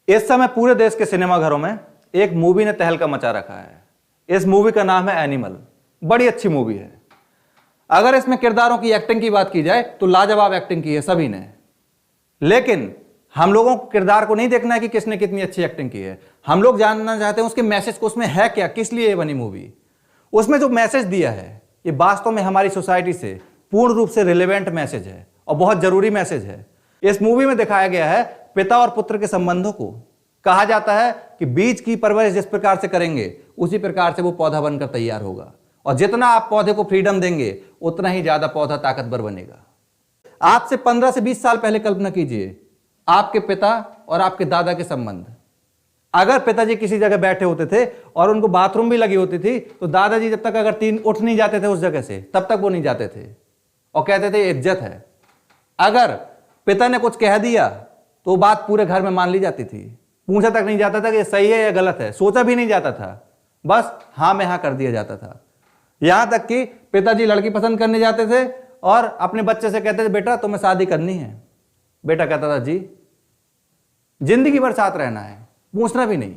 इस समय पूरे देश के सिनेमाघरों में एक मूवी ने तहलका मचा रखा है। इस मूवी का नाम है एनिमल। बड़ी अच्छी मूवी है। अगर इसमें किरदारों की एक्टिंग की बात की जाए तो लाजवाब एक्टिंग की है सभी ने, लेकिन हम लोगों को किरदार को नहीं देखना है कि किसने कितनी अच्छी एक्टिंग की है। हम लोग जानना चाहते हैं उसके मैसेज को, उसमें है क्या, किस लिए ये बनी मूवी। उसमें जो मैसेज दिया है ये वास्तव में हमारी सोसाइटी से पूर्ण रूप से रिलेवेंट मैसेज है और बहुत जरूरी मैसेज है। इस मूवी में दिखाया गया है पिता और पुत्र के संबंधों को। कहा जाता है कि बीज की परवरिश जिस प्रकार से करेंगे उसी प्रकार से वो पौधा बनकर तैयार होगा, और जितना आप पौधे को फ्रीडम देंगे उतना ही ज्यादा पौधा ताकतवर बनेगा। आज से 15 से 20 साल पहले कल्पना कीजिए आपके पिता और आपके दादा के संबंध। अगर पिताजी किसी जगह बैठे होते थे और उनको बाथरूम भी लगी होती थी तो दादाजी जब तक अगर 3 उठ नहीं जाते थे उस जगह से तब तक वो नहीं जाते थे और कहते थे इज्जत है। अगर पिता ने कुछ कह दिया तो बात पूरे घर में मान ली जाती थी, पूछा तक नहीं जाता था कि सही है या गलत है, सोचा भी नहीं जाता था, बस हाँ में हाँ कर दिया जाता था। यहां तक कि पिताजी लड़की पसंद करने जाते थे और अपने बच्चे से कहते थे बेटा तुम्हें शादी करनी है। बेटा कहता था जी, जिंदगी भर साथ रहना है, पूछना भी नहीं।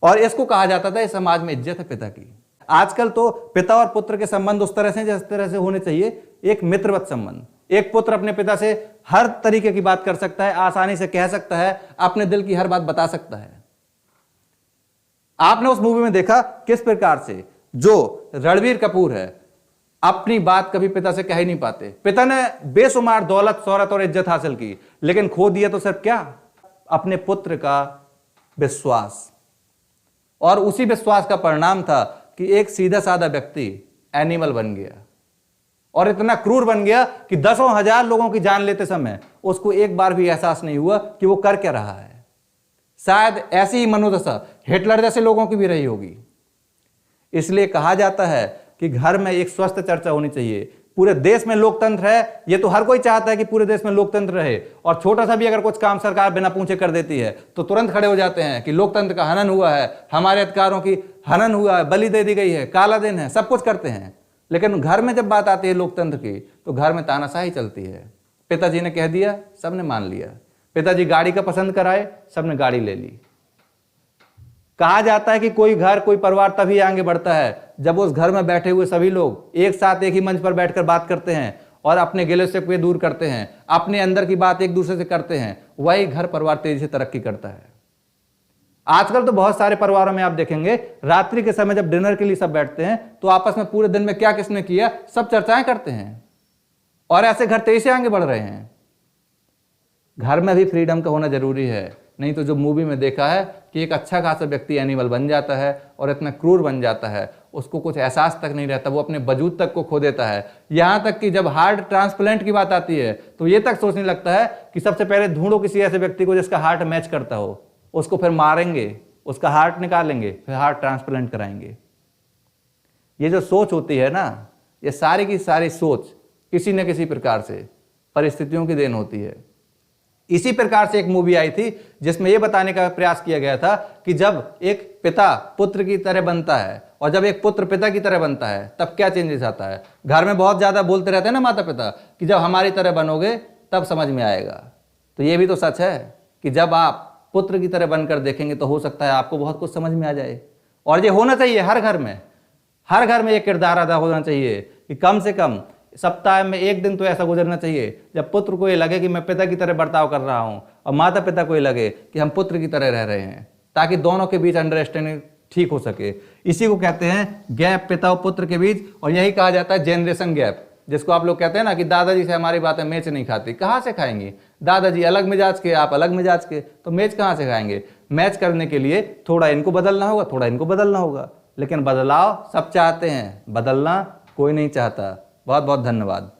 और इसको कहा जाता था इस समाज में इज्जत है पिता की। आजकल तो पिता और पुत्र के संबंध उस तरह से जिस तरह से होने चाहिए, एक मित्रवत संबंध। एक पुत्र अपने पिता से हर तरीके की बात कर सकता है, आसानी से कह सकता है, अपने दिल की हर बात बता सकता है। आपने उस मूवी में देखा किस प्रकार से जो रणबीर कपूर है अपनी बात कभी पिता से कह ही नहीं पाते। पिता ने बेशुमार दौलत, शोहरत और इज्जत हासिल की, लेकिन खो दिया तो सिर्फ क्या, अपने पुत्र का विश्वास। और उसी विश्वास का परिणाम था कि एक सीधा साधा व्यक्ति एनिमल बन गया और इतना क्रूर बन गया कि दसों हजार लोगों की जान लेते समय उसको एक बार भी एहसास नहीं हुआ कि वो कर क्या रहा है। शायद ऐसी ही मनोदशा हिटलर जैसे लोगों की भी रही होगी। इसलिए कहा जाता है कि घर में एक स्वस्थ चर्चा होनी चाहिए। पूरे देश में लोकतंत्र है, ये तो हर कोई चाहता है कि पूरे देश में लोकतंत्र रहे, और छोटा सा भी अगर कुछ काम सरकार बिना पूछे कर देती है तो तुरंत खड़े हो जाते हैं कि लोकतंत्र का हनन हुआ है, हमारे अधिकारों की हनन हुआ है, बलि दे दी गई है, काला दिन है, सब कुछ करते हैं। लेकिन घर में जब बात आती है लोकतंत्र की तो घर में तानाशाही चलती है। पिताजी ने कह दिया, सबने मान लिया। पिताजी गाड़ी का पसंद कराए, सबने गाड़ी ले ली। कहा जाता है कि कोई घर, कोई परिवार तभी आगे बढ़ता है जब उस घर में बैठे हुए सभी लोग एक साथ एक ही मंच पर बैठकर बात करते हैं और अपने गिले शिकवे दूर करते हैं, अपने अंदर की बात एक दूसरे से करते हैं। वही घर परिवार तेजी से तरक्की करता है। आजकल तो बहुत सारे परिवारों में आप देखेंगे रात्रि के समय जब डिनर के लिए सब बैठते हैं तो आपस में पूरे दिन में क्या किसने किया सब चर्चाएं करते हैं, और ऐसे घर तेजी से आगे बढ़ रहे हैं। घर में भी फ्रीडम का होना जरूरी है, नहीं तो जो मूवी में देखा है कि एक अच्छा खासा व्यक्ति एनिमल बन जाता है और इतना क्रूर बन जाता है, उसको कुछ एहसास तक नहीं रहता, वो अपने वजूद तक को खो देता है। यहां तक कि जब हार्ट ट्रांसप्लांट की बात आती है तो ये तक सोचने लगता है कि सबसे पहले ढूंढो किसी ऐसे व्यक्ति को जिसका हार्ट मैच करता हो, उसको फिर मारेंगे, उसका हार्ट निकालेंगे, फिर हार्ट ट्रांसप्लांट कराएंगे। ये जो सोच होती है ना, ये सारी की सारी सोच किसी न किसी प्रकार से परिस्थितियों की देन होती है। इसी प्रकार से एक मूवी आई थी जिसमें यह बताने का प्रयास किया गया था कि जब एक पिता पुत्र की तरह बनता है और जब एक पुत्र पिता की तरह बनता है तब क्या चेंजेस आता है। घर में बहुत ज्यादा बोलते रहते हैं ना माता पिता कि जब हमारी तरह बनोगे तब समझ में आएगा। तो ये भी तो सच है कि जब आप पुत्र की तरह बनकर देखेंगे तो हो सकता है आपको बहुत कुछ समझ में आ जाए। और ये होना चाहिए हर घर में, हर घर में एक किरदार अदा होना चाहिए कि कम से कम सप्ताह में एक दिन तो ऐसा गुजरना चाहिए जब पुत्र को ये लगे कि मैं पिता की तरह बर्ताव कर रहा हूं और माता पिता को ये लगे कि हम पुत्र की तरह रह रहे हैं, ताकि दोनों के बीच अंडरस्टैंडिंग ठीक हो सके। इसी को कहते हैं गैप पिता और पुत्र के बीच, और यही कहा जाता है जनरेशन गैप, जिसको आप लोग कहते हैं ना कि दादाजी से हमारी बातें मैच नहीं खाती। कहाँ से खाएंगी? दादाजी अलग मिजाज के, आप अलग मिजाज के, तो मैच कहाँ से खाएंगे? मैच करने के लिए थोड़ा इनको बदलना होगा, थोड़ा इनको बदलना होगा, लेकिन बदलाव सब चाहते हैं, बदलना कोई नहीं चाहता। बहुत बहुत धन्यवाद।